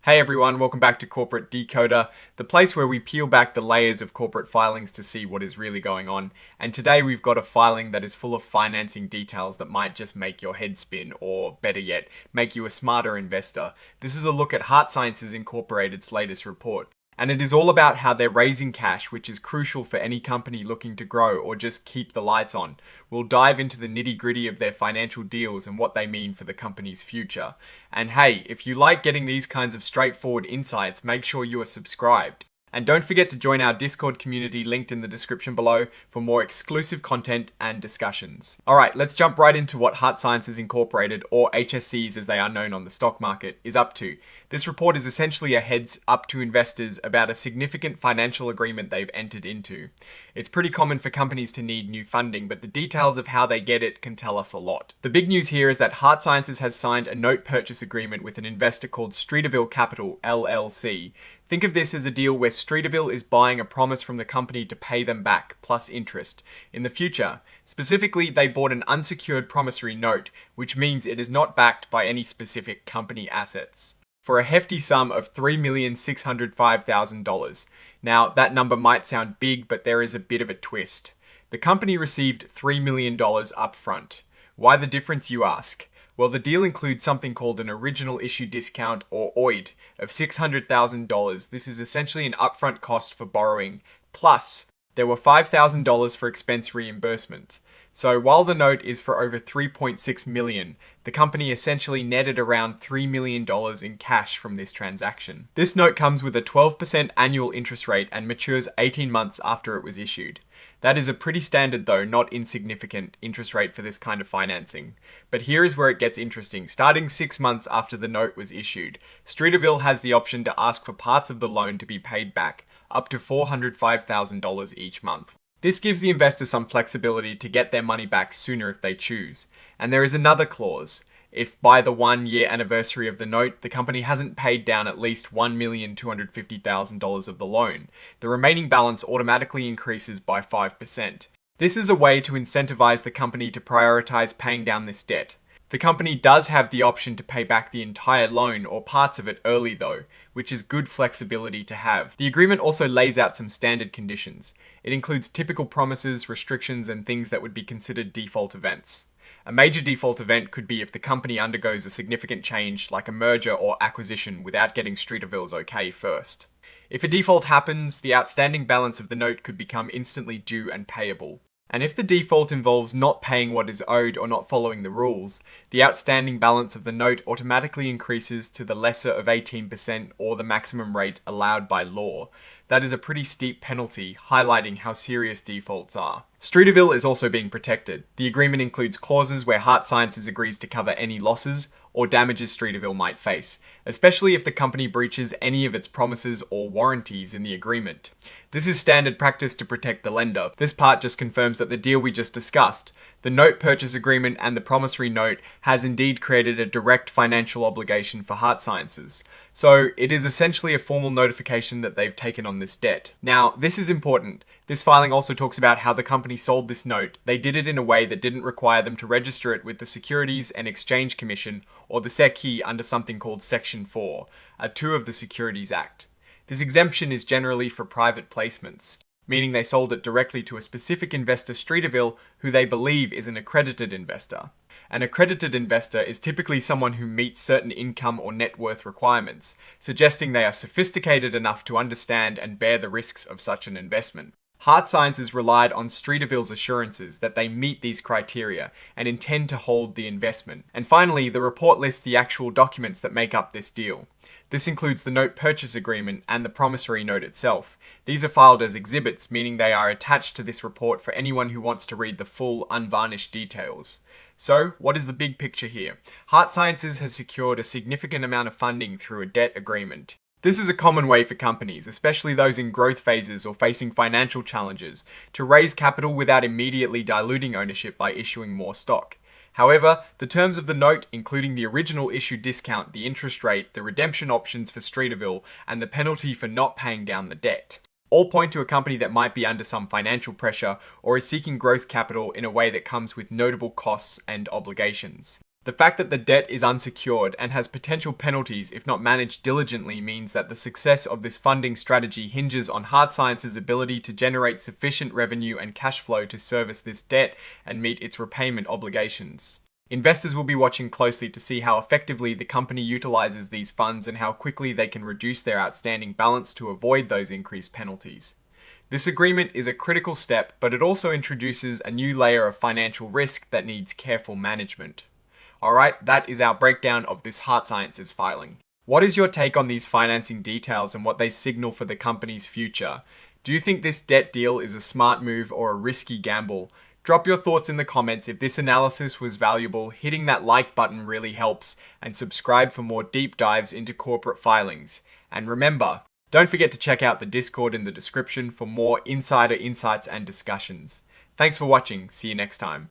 Hey everyone, welcome back to Corporate Decoder, the place where we peel back the layers of corporate filings to see what is really going on. And today we've got a filing that is full of financing details that might just make your head spin, or better yet, make you a smarter investor. This is a look at HeartSciences Incorporated's latest report. And it is all about how they're raising cash, which is crucial for any company looking to grow or just keep the lights on. We'll dive into the nitty-gritty of their financial deals and what they mean for the company's future. And hey, if you like getting these kinds of straightforward insights, make sure you are subscribed. And don't forget to join our Discord community linked in the description below for more exclusive content and discussions. Alright, let's jump right into what HeartSciences Incorporated, or HSCs as they are known on the stock market, is up to. This report is essentially a heads up to investors about a significant financial agreement they've entered into. It's pretty common for companies to need new funding, but the details of how they get it can tell us a lot. The big news here is that HeartSciences has signed a note purchase agreement with an investor called Streeterville Capital, LLC. Think of this as a deal where Streeterville is buying a promise from the company to pay them back, plus interest, in the future. Specifically, they bought an unsecured promissory note, which means it is not backed by any specific company assets, for a hefty sum of $3,605,000. Now, that number might sound big, but there is a bit of a twist. The company received $3 million upfront. Why the difference, you ask? Well, the deal includes something called an original issue discount, or OID, of $600,000. This is essentially an upfront cost for borrowing. Plus, there were $5,000 for expense reimbursement. So while the note is for over $3.6 million, the company essentially netted around $3 million in cash from this transaction. This note comes with a 12% annual interest rate and matures 18 months after it was issued. That is a pretty standard, though not insignificant, interest rate for this kind of financing. But here is where it gets interesting. Starting 6 months after the note was issued, Streeterville has the option to ask for parts of the loan to be paid back, up to $405,000 each month. This gives the investor some flexibility to get their money back sooner if they choose. And there is another clause. If by the 1-year anniversary of the note, the company hasn't paid down at least $1,250,000 of the loan, the remaining balance automatically increases by 5%. This is a way to incentivize the company to prioritize paying down this debt. The company does have the option to pay back the entire loan or parts of it early though, which is good flexibility to have. The agreement also lays out some standard conditions. It includes typical promises, restrictions, and things that would be considered default events. A major default event could be if the company undergoes a significant change like a merger or acquisition without getting Streeterville's okay first. If a default happens, the outstanding balance of the note could become instantly due and payable. And if the default involves not paying what is owed or not following the rules, the outstanding balance of the note automatically increases to the lesser of 18% or the maximum rate allowed by law. That is a pretty steep penalty, highlighting how serious defaults are. Streeterville is also being protected. The agreement includes clauses where HeartSciences agrees to cover any losses or damages Streeterville might face, especially if the company breaches any of its promises or warranties in the agreement. This is standard practice to protect the lender. This part just confirms that the deal we just discussed, the note purchase agreement and the promissory note, has indeed created a direct financial obligation for HeartSciences. So it is essentially a formal notification that they've taken on this debt. Now, this is important. This filing also talks about how the company sold this note. They did it in a way that didn't require them to register it with the Securities and Exchange Commission, or the SEC, under something called Section 4, a 2 of the Securities Act. This exemption is generally for private placements, meaning they sold it directly to a specific investor, Streeterville, who they believe is an accredited investor. An accredited investor is typically someone who meets certain income or net worth requirements, suggesting they are sophisticated enough to understand and bear the risks of such an investment. HeartSciences relied on Streeterville's assurances that they meet these criteria and intend to hold the investment. And finally, the report lists the actual documents that make up this deal. This includes the note purchase agreement and the promissory note itself. These are filed as exhibits, meaning they are attached to this report for anyone who wants to read the full, unvarnished details. So, what is the big picture here? HeartSciences has secured a significant amount of funding through a debt agreement. This is a common way for companies, especially those in growth phases or facing financial challenges, to raise capital without immediately diluting ownership by issuing more stock. However, the terms of the note, including the original issue discount, the interest rate, the redemption options for Streeterville, and the penalty for not paying down the debt, all point to a company that might be under some financial pressure or is seeking growth capital in a way that comes with notable costs and obligations. The fact that the debt is unsecured and has potential penalties if not managed diligently means that the success of this funding strategy hinges on HeartSciences' ability to generate sufficient revenue and cash flow to service this debt and meet its repayment obligations. Investors will be watching closely to see how effectively the company utilizes these funds and how quickly they can reduce their outstanding balance to avoid those increased penalties. This agreement is a critical step, but it also introduces a new layer of financial risk that needs careful management. Alright, that is our breakdown of this HeartSciences filing. What is your take on these financing details and what they signal for the company's future? Do you think this debt deal is a smart move or a risky gamble? Drop your thoughts in the comments. If this analysis was valuable, hitting that like button really helps, and subscribe for more deep dives into corporate filings. And remember, don't forget to check out the Discord in the description for more insider insights and discussions. Thanks for watching. See you next time.